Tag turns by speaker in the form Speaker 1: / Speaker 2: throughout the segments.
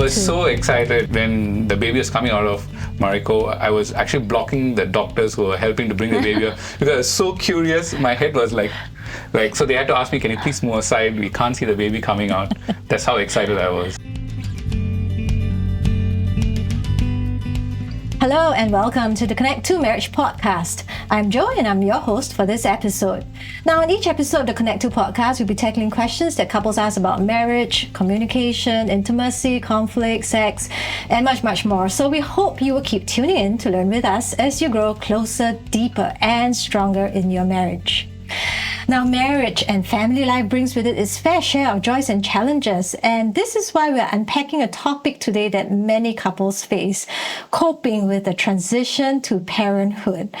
Speaker 1: was so excited when the baby was coming out of Mariko. I was actually blocking the doctors who were helping to bring the baby up because I was so curious. My head was like, so they had to ask me, can you please move aside? We can't see the baby coming out. That's how excited I was.
Speaker 2: Hello and welcome to the Connect to Marriage podcast. I'm Jo and I'm your host for this episode. Now, in each episode of the Connect to podcast, we'll be tackling questions that couples ask about marriage, communication, intimacy, conflict, sex, and much, much more. So we hope you will keep tuning in to learn with us as you grow closer, deeper, and stronger in your marriage. Now, marriage and family life brings with it its fair share of joys and challenges, and this is why we're unpacking a topic today that many couples face: coping with the transition to parenthood.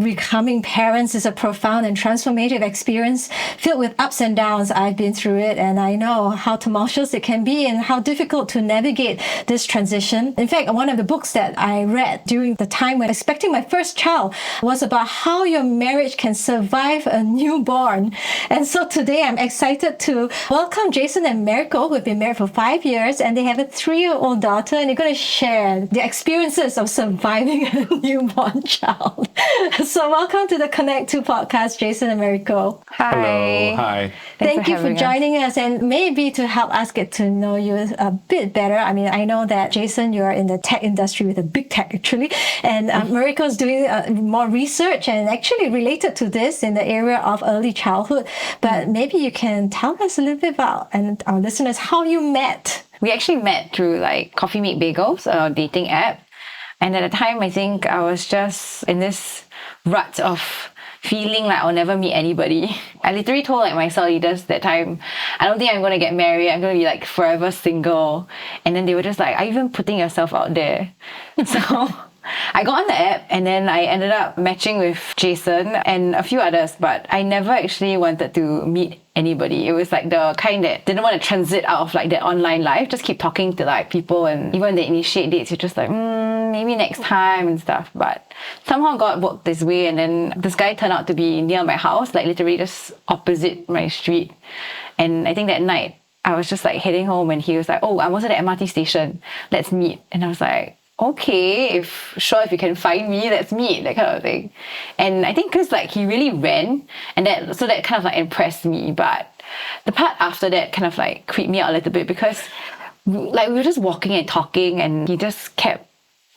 Speaker 2: Becoming parents is a profound and transformative experience filled with ups and downs. I've been through it, and I know how tumultuous it can be and how difficult to navigate this transition. In fact, one of the books that I read during the time when expecting my first child was about how your marriage can survive a newborn. And so today I'm excited to welcome Jason and Mariko, who have been married for 5 years, and they have a 3-year-old daughter, and they're going to share the experiences of surviving a newborn child. So welcome to the Connect to podcast, Jason and Mariko.
Speaker 3: Hi.
Speaker 1: Hello. Hi.
Speaker 2: Thank you for joining us, and maybe to help us get to know you a bit better. I mean, I know that Jason, you're in the tech industry with a big tech actually, and Mariko's doing more research and actually related to this in the area of early childhood. But maybe you can tell us a little bit about, and our listeners, how you met.
Speaker 3: We actually met through Coffee Meet Bagels, a dating app. And at the time, I think I was just in this rut of feeling like I'll never meet anybody. I literally told my cell leaders that time, I don't think I'm going to get married. I'm going to be forever single. And then they were just like, are you even putting yourself out there? So I got on the app and then I ended up matching with Jason and a few others, but I never actually wanted to meet anybody. It was the kind that didn't want to transit out of that online life, just keep talking to people, and even when they initiate dates, you're just maybe next time and stuff. But somehow God worked this way, and then this guy turned out to be near my house, literally just opposite my street. And I think that night I was just heading home and he was like, oh, I was at the MRT station, let's meet. And I was like, okay, if you can find me, let's meet, that kind of thing. And I think because he really ran, and that kind of impressed me. But the part after that kind of creeped me out a little bit, because we were just walking and talking, and he just kept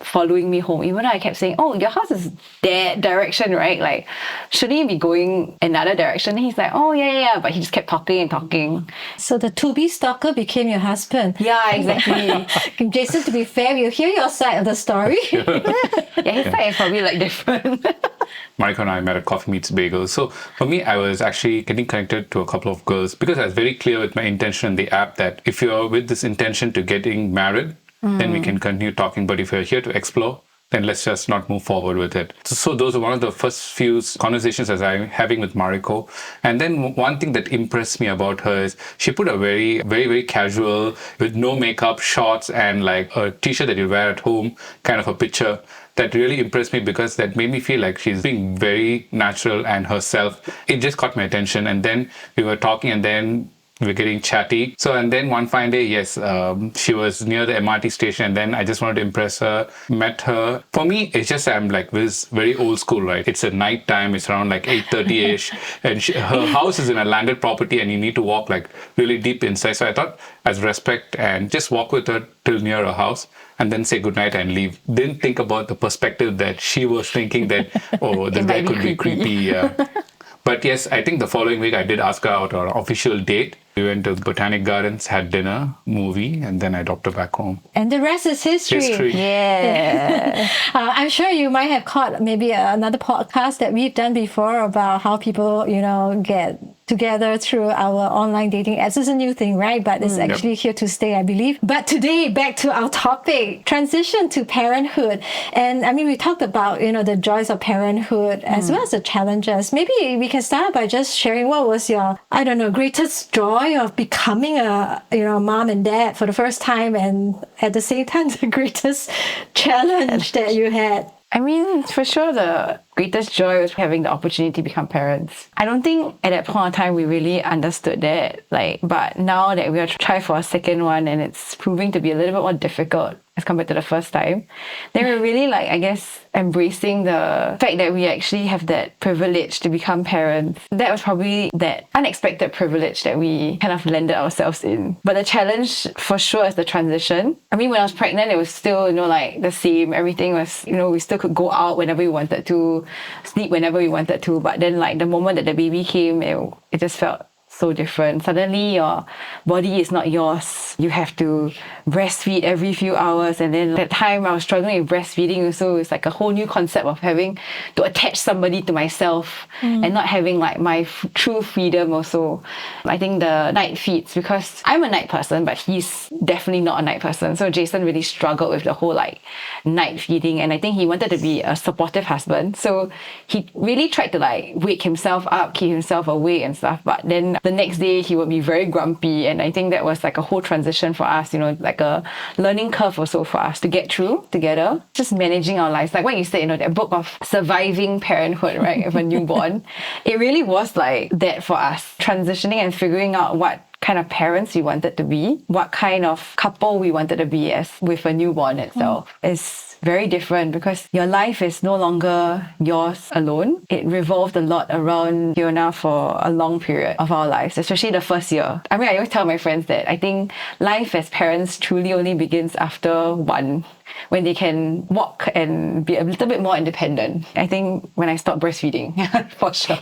Speaker 3: following me home, even though I kept saying, oh, your house is that direction, right? Shouldn't you be going another direction? And he's like, oh, yeah. But he just kept talking and talking.
Speaker 2: So the to-be stalker became your husband.
Speaker 3: Yeah, exactly.
Speaker 2: Jason, to be fair, you hear your side of the story.
Speaker 3: Yeah, his side is probably different.
Speaker 1: Mariko and I met at Coffee Meets Bagels. So for me, I was actually getting connected to a couple of girls because I was very clear with my intention in the app that if you're with this intention to getting married, then we can continue talking. But if you're here to explore, then let's just not move forward with it. So those are one of the first few conversations as I'm having with Mariko. And then one thing that impressed me about her is she put a very, very, very casual, with no makeup, shorts, and a t-shirt that you wear at home, kind of a picture. That really impressed me because that made me feel like she's being very natural and herself. It just caught my attention. And then we were talking, and then we were getting chatty. And then one fine day, yes, she was near the MRT station, and then I just wanted to impress her, met her. For me, it's just I'm this very old school, right? It's at night time, it's around 8:30-ish, and her house is in a landed property, and you need to walk really deep inside. So I thought, as respect, and just walk with her till near her house, and then say goodnight and leave. Didn't think about the perspective that she was thinking that, oh, this guy could be creepy. But yes, I think the following week I did ask her out our official date. We went to Botanic Gardens, had dinner, movie, and then I dropped her back home.
Speaker 2: And the rest is history.
Speaker 3: Yeah.
Speaker 2: I'm sure you might have caught maybe another podcast that we've done before about how people, get together through our online dating apps. It's a new thing, right? But it's actually here to stay, I believe. But today, back to our topic, transition to parenthood. And I mean, we talked about, the joys of parenthood as well as the challenges. Maybe we can start by just sharing what was your, greatest joy of becoming a, mom and dad for the first time, and at the same time, the greatest challenge that you had.
Speaker 3: I mean, for sure, the greatest joy was having the opportunity to become parents. I don't think at that point in time we really understood that. But now that we are trying for a second one and it's proving to be a little bit more difficult as compared to the first time, then we're really embracing the fact that we actually have that privilege to become parents. That was probably that unexpected privilege that we kind of landed ourselves in. But the challenge for sure is the transition. I mean, when I was pregnant, it was still, the same. Everything was, we still could go out whenever we wanted to, sleep whenever we wanted to. But then the moment that the baby came, it just felt so different. Suddenly your body is not yours. You have to breastfeed every few hours, and then at that time I was struggling with breastfeeding, so it's a whole new concept of having to attach somebody to myself and not having my true freedom also. I think the night feeds, because I'm a night person but he's definitely not a night person, so Jason really struggled with the whole night feeding, and I think he wanted to be a supportive husband, so he really tried to wake himself up, keep himself awake and stuff, but then the next day he would be very grumpy, and I think that was a whole transition for us, a learning curve also for us to get through together, just managing our lives. Like what you said, that book of surviving parenthood, right, of a newborn, it really was that for us, transitioning and figuring out what kind of parents we wanted to be, what kind of couple we wanted to be as with a newborn itself is very different, because your life is no longer yours alone. It revolved a lot around Fiona for a long period of our lives, especially the first year. I mean, I always tell my friends that I think life as parents truly only begins after one, when they can walk and be a little bit more independent. I think when I stopped breastfeeding, for sure.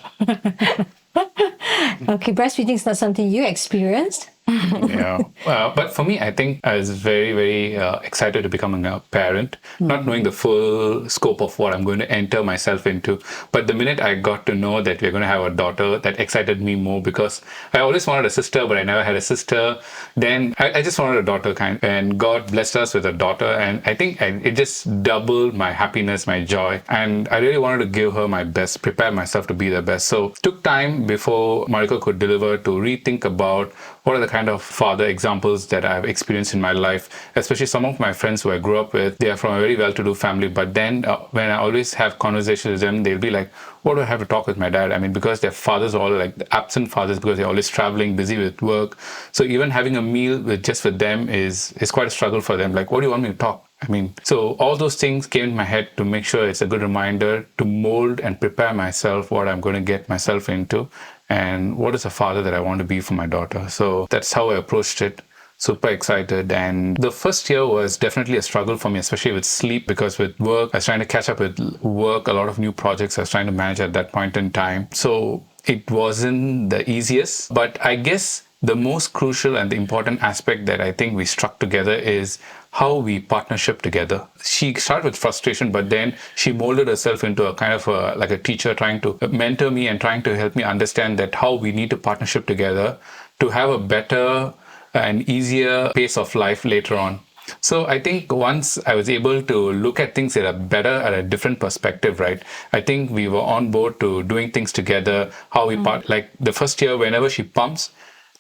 Speaker 2: Okay, breastfeeding is not something you experienced.
Speaker 1: Yeah. But for me, I think I was very, very excited to become a parent, not knowing the full scope of what I'm going to enter myself into. But the minute I got to know that we're going to have a daughter, that excited me more, because I always wanted a sister, but I never had a sister. Then I just wanted a daughter, and God blessed us with a daughter. And I think it just doubled my happiness, my joy. And I really wanted to give her my best, prepare myself to be the best. So it took time before Mariko could deliver to rethink about what are the kind of father examples that I've experienced in my life, especially some of my friends who I grew up with. They are from a very well-to-do family, but then when I always have conversations with them, they'll be like, what do I have to talk with my dad? I mean, because their fathers are all absent fathers, because they're always traveling, busy with work. So even having a meal with them is quite a struggle for them. What do you want me to talk? I mean, so all those things came in my head to make sure it's a good reminder to mold and prepare myself what I'm going to get myself into, and what is a father that I want to be for my daughter. So that's how I approached it. Super excited. And the first year was definitely a struggle for me, especially with sleep, because with work, I was trying to catch up with work, a lot of new projects I was trying to manage at that point in time. So it wasn't the easiest, but I guess the most crucial and the important aspect that I think we struck together is how we partnership together. She started with frustration, but then she molded herself into a kind of a teacher, trying to mentor me and trying to help me understand that how we need to partnership together to have a better and easier pace of life later on. So I think once I was able to look at things at a different perspective, right? I think we were on board to doing things together, how we part. Like the first year, whenever she pumps,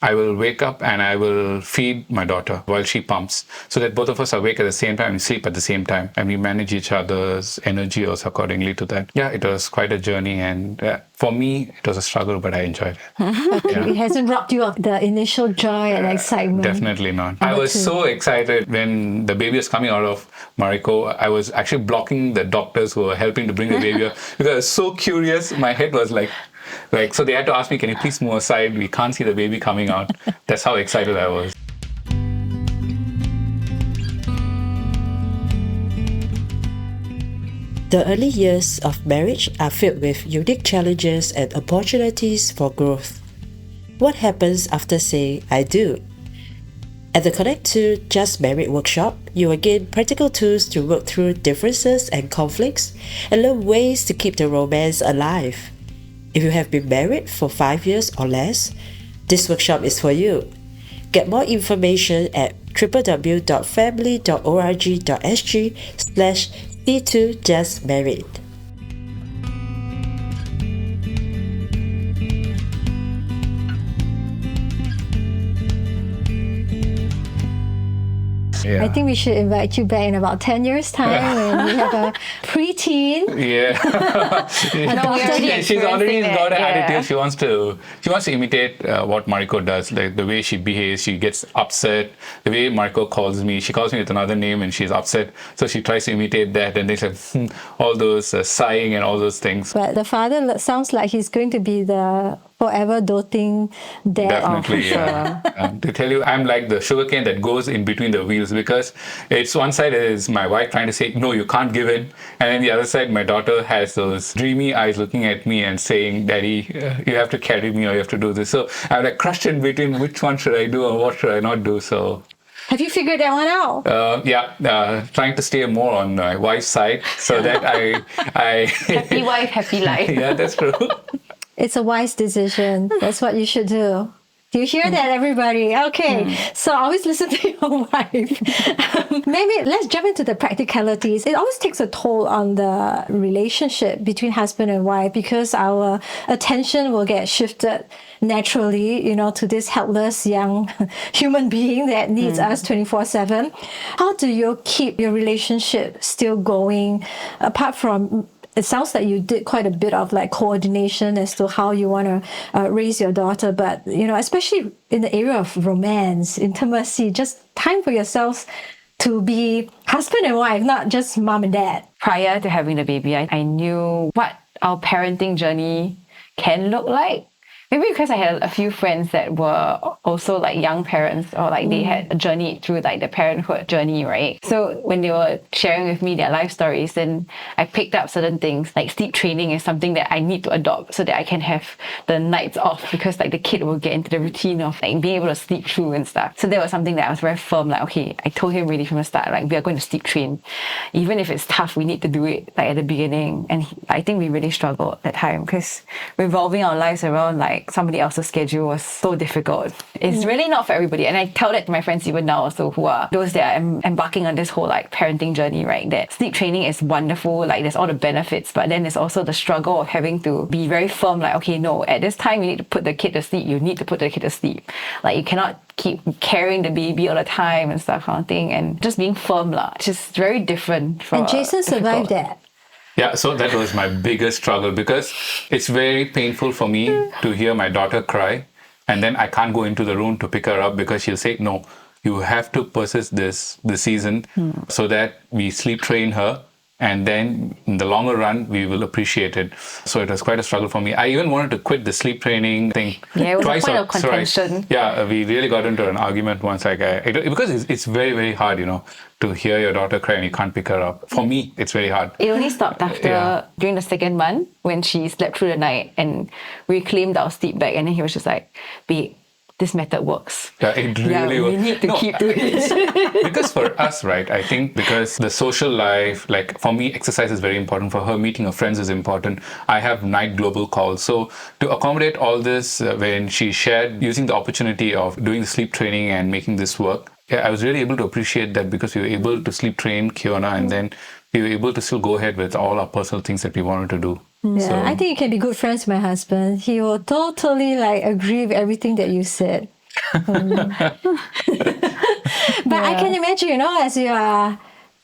Speaker 1: I will wake up and I will feed my daughter while she pumps, so that both of us are awake at the same time and sleep at the same time, and we manage each other's energy also accordingly to that. Yeah, it was quite a journey, and for me, it was a struggle, but I enjoyed it.
Speaker 2: Yeah. It hasn't robbed you of the initial joy and excitement.
Speaker 1: Definitely not. I was so excited when the baby was coming out of Mariko. I was actually blocking the doctors who were helping to bring the baby up, because I was so curious. My head was so they had to ask me, can you please move aside? We can't see the baby coming out. That's how excited I was.
Speaker 4: The early years of marriage are filled with unique challenges and opportunities for growth. What happens after saying I do? At the Connect to Just Married workshop, you will gain practical tools to work through differences and conflicts and learn ways to keep the romance alive. If you have been married for 5 years or less, this workshop is for you. Get more information at www.family.org.sg/C2JustMarried.
Speaker 2: I think we should invite you back in about 10 years' time when we have a preteen.
Speaker 1: Yeah. She's already got an attitude. She wants to imitate what Mariko does, like the way she behaves. She gets upset. The way Mariko calls me, she calls me with another name and she's upset. So she tries to imitate that, and they say all those sighing and all those things.
Speaker 2: But the father sounds like he's going to be the forever doting dad.
Speaker 1: Definitely, yeah. To tell you, I'm like the sugarcane that goes in between the wheels, because it's one side is my wife trying to say, no, you can't give in. And then the other side, my daughter has those dreamy eyes looking at me and saying, Daddy, you have to carry me or you have to do this. So I'm like crushed in between which one should I do or what should I not do. So
Speaker 2: have you figured that one out?
Speaker 1: Trying to stay more on my wife's side so that I
Speaker 3: happy wife, happy life.
Speaker 1: Yeah, that's true.
Speaker 2: It's a wise decision. That's what you should do. Do you hear that, everybody? Okay, so always listen to your wife. Maybe let's jump into the practicalities. It always takes a toll on the relationship between husband and wife, because our attention will get shifted naturally, to this helpless young human being that needs us 24/7. How do you keep your relationship still going, apart from... It sounds like you did quite a bit of like coordination as to how you want to raise your daughter, but especially in the area of romance, intimacy, just time for yourselves to be husband and wife, not just mom and dad.
Speaker 3: Prior to having the baby, I knew what our parenting journey can look like. Maybe because I had a few friends that were also like young parents, or like they had journeyed through like the parenthood journey, right? So when they were sharing with me their life stories, then I picked up certain things. Like sleep training is something that I need to adopt so that I can have the nights off, because like the kid will get into the routine of like being able to sleep through and stuff. So that was something that I was very firm, like, okay, I told him really from the start, like, we are going to sleep train. Even if it's tough, we need to do it like at the beginning. And I think we really struggled at that time, because revolving our lives around like somebody else's schedule was so difficult. It's really not for everybody. And I tell that to my friends even now also, who are those that are embarking on this whole like parenting journey, right? That sleep training is wonderful, like there's all the benefits, but then there's also the struggle of having to be very firm, like, okay, no, at this time you need to put the kid to sleep, you need to put the kid to sleep. Like you cannot keep carrying the baby all the time and stuff kind of thing, and just being firm just very different from...
Speaker 2: And Jason survived that.
Speaker 1: Yeah, so that was my biggest struggle, because it's very painful for me to hear my daughter cry, and then I can't go into the room to pick her up because she'll say, no, you have to persist this season so that we sleep train her, and then in the longer run, we will appreciate it. So it was quite a struggle for me. I even wanted to quit the sleep training thing.
Speaker 3: Yeah, it was
Speaker 1: twice
Speaker 3: a point of contention.
Speaker 1: Yeah, we really got into an argument once. Because it's very, very hard, to hear your daughter cry and you can't pick her up. For me, it's very hard.
Speaker 3: It only stopped after, during the second month, when she slept through the night and we claimed our sleep back. And then he was just like, babe, this method works.
Speaker 1: Yeah, it really works.
Speaker 3: We need to keep doing it.
Speaker 1: Because for us, right, I think because the social life, like for me, exercise is very important. For her, meeting her friends is important. I have night global calls. So to accommodate all this, when she shared using the opportunity of doing the sleep training and making this work, I was really able to appreciate that, because we were able to sleep train Kiona, and then we were able to still go ahead with all our personal things that we wanted to do.
Speaker 2: Yeah,
Speaker 1: So,
Speaker 2: I think you can be good friends with my husband. He will totally agree with everything that you said. But I can imagine, as you are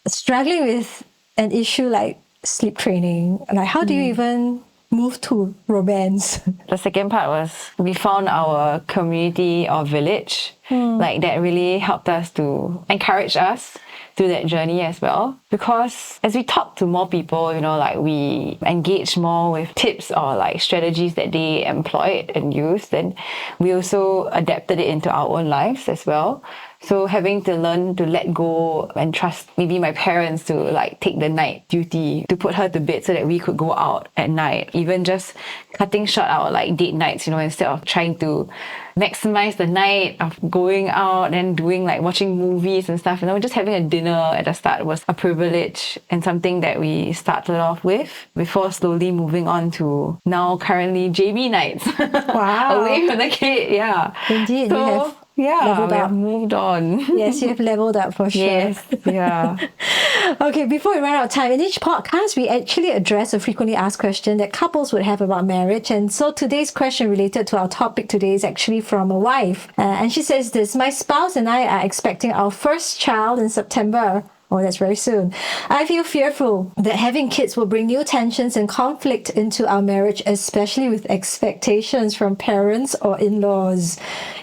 Speaker 2: struggling with an issue like sleep training, how do you even move to romance?
Speaker 3: The second part was we found our community or village, that really helped us to encourage us through that journey as well. Because as we talk to more people, we engage more with tips or strategies that they employed and used, then we also adapted it into our own lives as well. So having to learn to let go and trust maybe my parents to take the night duty to put her to bed so that we could go out at night. Even just cutting short our date nights, instead of trying to maximize the night of going out and doing watching movies and stuff. Just having a dinner at the start was a privilege and something that we started off with before slowly moving on to now currently JB nights.
Speaker 2: Wow.
Speaker 3: Away from the kid, yeah.
Speaker 2: Indeed,
Speaker 3: So,
Speaker 2: leveled
Speaker 3: we
Speaker 2: up.
Speaker 3: have moved on.
Speaker 2: Yes, you have leveled up for sure.
Speaker 3: Yes, yeah.
Speaker 2: Okay, before we run out of time, in each podcast, we actually address a frequently asked question that couples would have about marriage. And so today's question related to our topic today is actually from a wife. And she says this: my spouse and I are expecting our first child in September. Oh, that's very soon. I feel fearful that having kids will bring new tensions and conflict into our marriage, especially with expectations from parents or in-laws.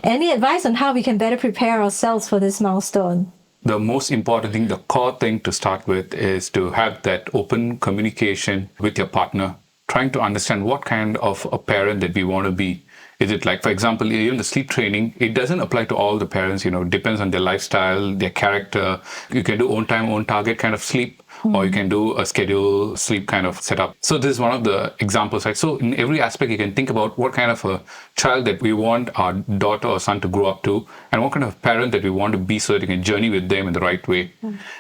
Speaker 2: Any advice on how we can better prepare ourselves for this milestone?
Speaker 1: The most important thing, the core thing to start with, is to have that open communication with your partner, trying to understand what kind of a parent that we want to be. Is it like, for example, even the sleep training, it doesn't apply to all the parents, it depends on their lifestyle, their character. You can do own time, own target kind of sleep, or you can do a schedule sleep kind of setup. So this is one of the examples, right? So in every aspect, you can think about what kind of a child that we want our daughter or son to grow up to, and what kind of parent that we want to be so that you can journey with them in the right way.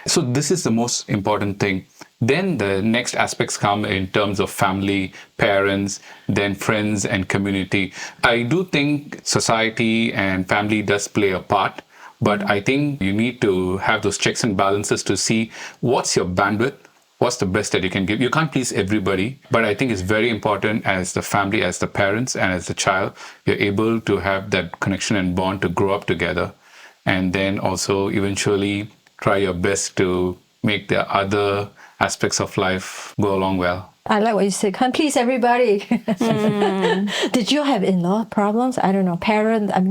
Speaker 1: So this is the most important thing. Then the next aspects come in terms of family, parents, then friends and community. I do think society and family does play a part, but I think you need to have those checks and balances to see what's your bandwidth, what's the best that you can give. You can't please everybody, but I think it's very important as the family, as the parents and as the child, you're able to have that connection and bond to grow up together. And then also eventually try your best to make the other aspects of life go along well.
Speaker 2: I like what you said. Can't please everybody. Did you have in-law problems? I don't know.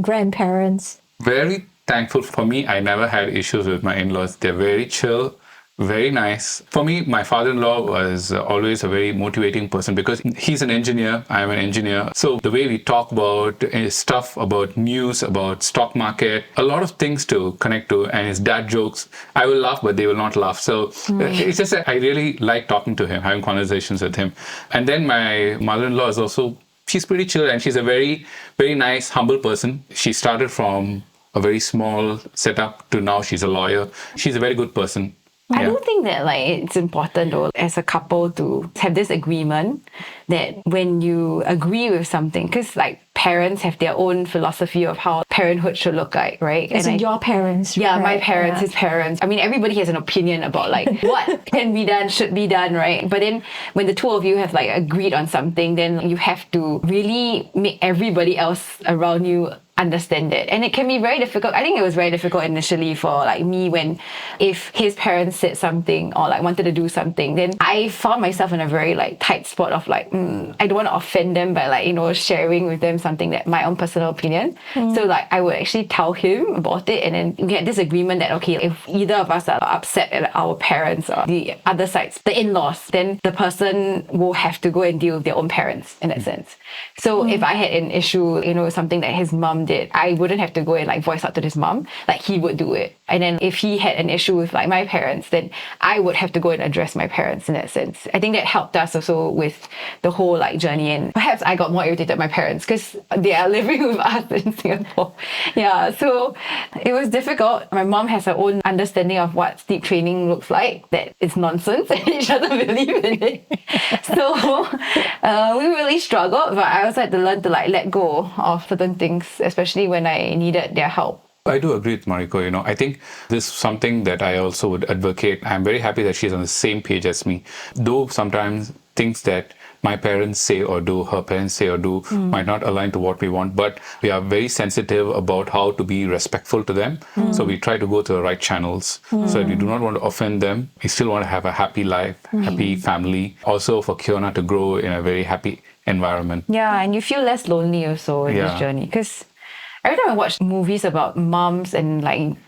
Speaker 2: Grandparents.
Speaker 1: Very thankful for me. I never had issues with my in-laws. They're very chill, very nice. For me, my father-in-law was always a very motivating person because he's an engineer. I'm an engineer. So the way we talk about stuff, about news, about stock market, a lot of things to connect to, and his dad jokes, I will laugh, but they will not laugh. So it's just that I really like talking to him, having conversations with him. And then my mother-in-law is also, she's pretty chill, and she's a very, very nice, humble person. She started from a very small setup to now she's a lawyer. She's a very good person.
Speaker 3: I do think that it's important though as a couple to have this agreement that when you agree with something, because parents have their own philosophy of how parenthood should look like, right?
Speaker 2: As in your parents.
Speaker 3: Yeah,
Speaker 2: right?
Speaker 3: my parents, his parents. I mean, everybody has an opinion about what can be done, should be done, right? But then when the two of you have agreed on something, then you have to really make everybody else around you understand it. And it can be very difficult. I think it was very difficult initially for me when if his parents said something or wanted to do something, then I found myself in a very tight spot of I don't want to offend them by sharing with them something that my own personal opinion. So I would actually tell him about it, and then we had this agreement that okay, if either of us are upset at our parents or the other sides, the in-laws, then the person will have to go and deal with their own parents in that sense. So if I had an issue, something that his mom did, I wouldn't have to go and voice out to his mom. He would do it. And then if he had an issue with my parents, then I would have to go and address my parents in that sense. I think that helped us also with the whole journey, and perhaps I got more irritated at my parents because they are living with us in Singapore. Yeah, so it was difficult. My mom has her own understanding of what sleep training looks like, that it's nonsense and each other believe in it. So we really struggled, but I also had to learn to let go of certain things, especially when I needed their help.
Speaker 1: I do agree with Mariko. I think this is something that I also would advocate. I'm very happy that she's on the same page as me. Though sometimes things that my parents say or do, her parents say or do, might not align to what we want, but we are very sensitive about how to be respectful to them. So we try to go to the right channels. So that we do not want to offend them. We still want to have a happy life, happy family. Also for Kiona to grow in a very happy environment.
Speaker 3: Yeah, and you feel less lonely also in this journey, because every time I watch movies about moms and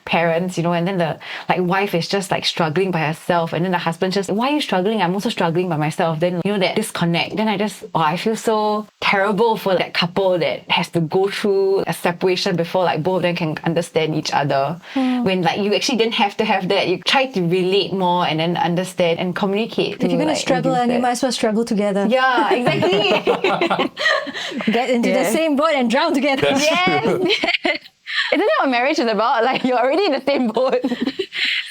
Speaker 3: parents, and then the wife is just struggling by herself, and then the husband just, why are you struggling? I'm also struggling by myself. Then that disconnect. Then I feel so terrible for that couple that has to go through a separation before both of them can understand each other. When you actually didn't have to have that. You try to relate more and then understand and communicate.
Speaker 2: If you're going to struggle, and you might as well struggle together.
Speaker 3: Yeah, exactly.
Speaker 2: Get into the same boat and drown together.
Speaker 3: Yes. Isn't that what marriage is about? Like, you're already in the same boat.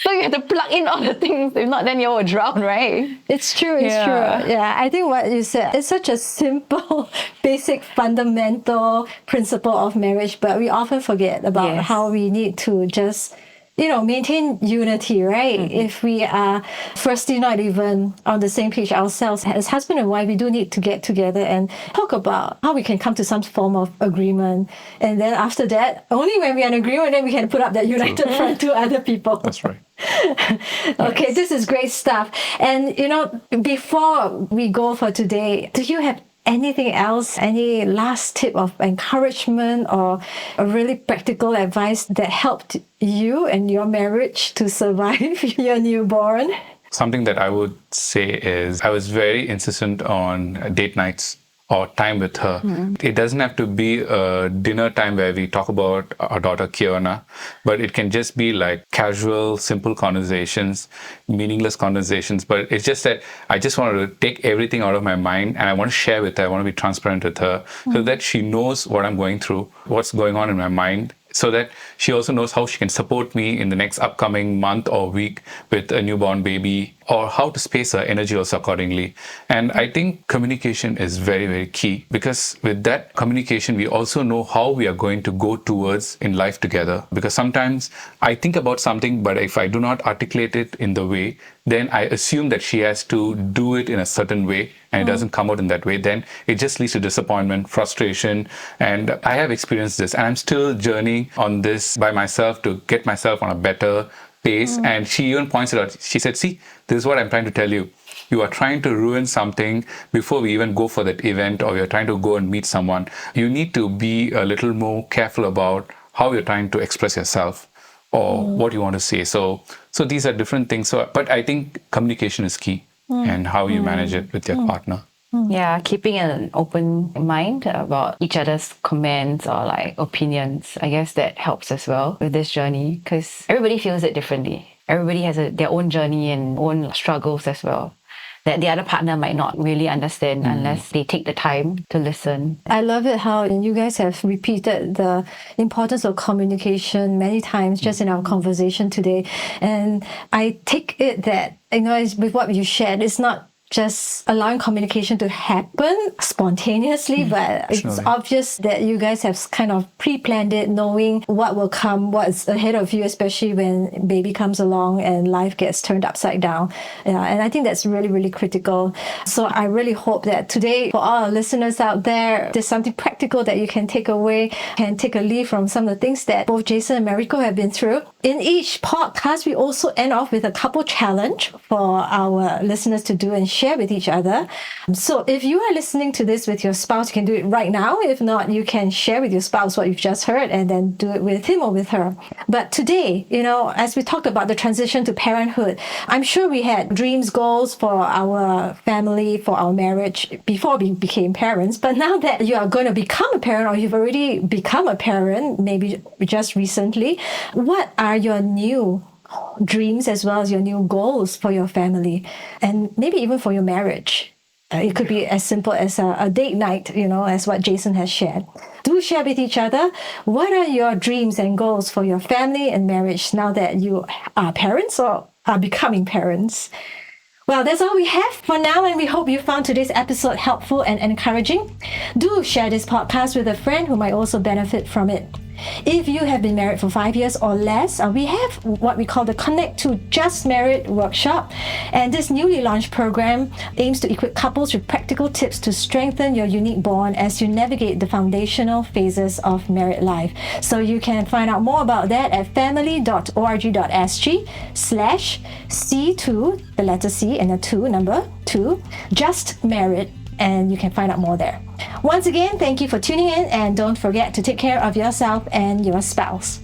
Speaker 3: So you have to plug in all the things. If not, then you will drown, right?
Speaker 2: It's true, it's true. Yeah, I think what you said is such a simple, basic, fundamental principle of marriage, but we often forget about how we need to just maintain unity, right? If we are firstly not even on the same page ourselves as husband and wife, we do need to get together and talk about how we can come to some form of agreement. And then after that, only when we are in agreement, then we can put up that united front to other people.
Speaker 1: That's right.
Speaker 2: Okay, this is great stuff. And before we go for today, do you have anything else, any last tip of encouragement or a really practical advice that helped you and your marriage to survive your newborn?
Speaker 1: Something that I would say is I was very insistent on date nights or time with her. It doesn't have to be a dinner time where we talk about our daughter Kiona, but it can just be like casual, simple conversations, meaningless conversations. But it's just that I just wanted to take everything out of my mind and I want to share with her. I want to be transparent with her so that she knows what I'm going through, what's going on in my mind, so that she also knows how she can support me in the next upcoming month or week with a newborn baby, or how to space her energy also accordingly. And I think communication is very, very key, because with that communication, we also know how we are going to go towards in life together. Because sometimes I think about something, but if I do not articulate it in the way, then I assume that she has to do it in a certain way, and it doesn't come out in that way. Then it just leads to disappointment, frustration. And I have experienced this, and I'm still journeying on this by myself to get myself on a better pace. And she even points it out. She said, see, this is what I'm trying to tell you. You are trying to ruin something before we even go for that event, or you're trying to go and meet someone. You need to be a little more careful about how you're trying to express yourself or what you want to say. So these are different things. But I think communication is key, and how you manage it with your partner.
Speaker 3: Yeah, keeping an open mind about each other's comments or like opinions. I guess that helps as well with this journey, because everybody feels it differently. Everybody has their own journey and own struggles as well, that the other partner might not really understand unless they take the time to listen.
Speaker 2: I love it how you guys have repeated the importance of communication many times just in our conversation today. And I take it that, with what you shared, it's not just allowing communication to happen spontaneously, but it's obvious that you guys have kind of pre-planned it, knowing what will come, what's ahead of you, especially when baby comes along and life gets turned upside down. And I think that's really, really critical. So I really hope that today, for all our listeners out there, there's something practical that you can take away, can take a leaf from some of the things that both Jason and Mariko have been through. In each podcast, we also end off with a couple challenge for our listeners to do and share with each other. So if you are listening to this with your spouse, you can do it right now. If not, you can share with your spouse what you've just heard and then do it with him or with her. But today, as we talk about the transition to parenthood, I'm sure we had dreams, goals for our family, for our marriage before we became parents. But now that you are going to become a parent, or you've already become a parent, maybe just recently, what are your new dreams as well as your new goals for your family, and maybe even for your marriage? It could be as simple as a date night, as what Jason has shared. Do share with each other, what are your dreams and goals for your family and marriage now that you are parents or are becoming parents? Well, that's all we have for now, and we hope you found today's episode helpful and encouraging. Do share this podcast with a friend who might also benefit from it. If you have been married for 5 years or less, we have what we call the Connect to Just Married workshop. And this newly launched program aims to equip couples with practical tips to strengthen your unique bond as you navigate the foundational phases of married life. So you can find out more about that at family.org.sg/C2, the letter C and the 2, number 2, Just Married. And you can find out more there. Once again, thank you for tuning in, and don't forget to take care of yourself and your spouse.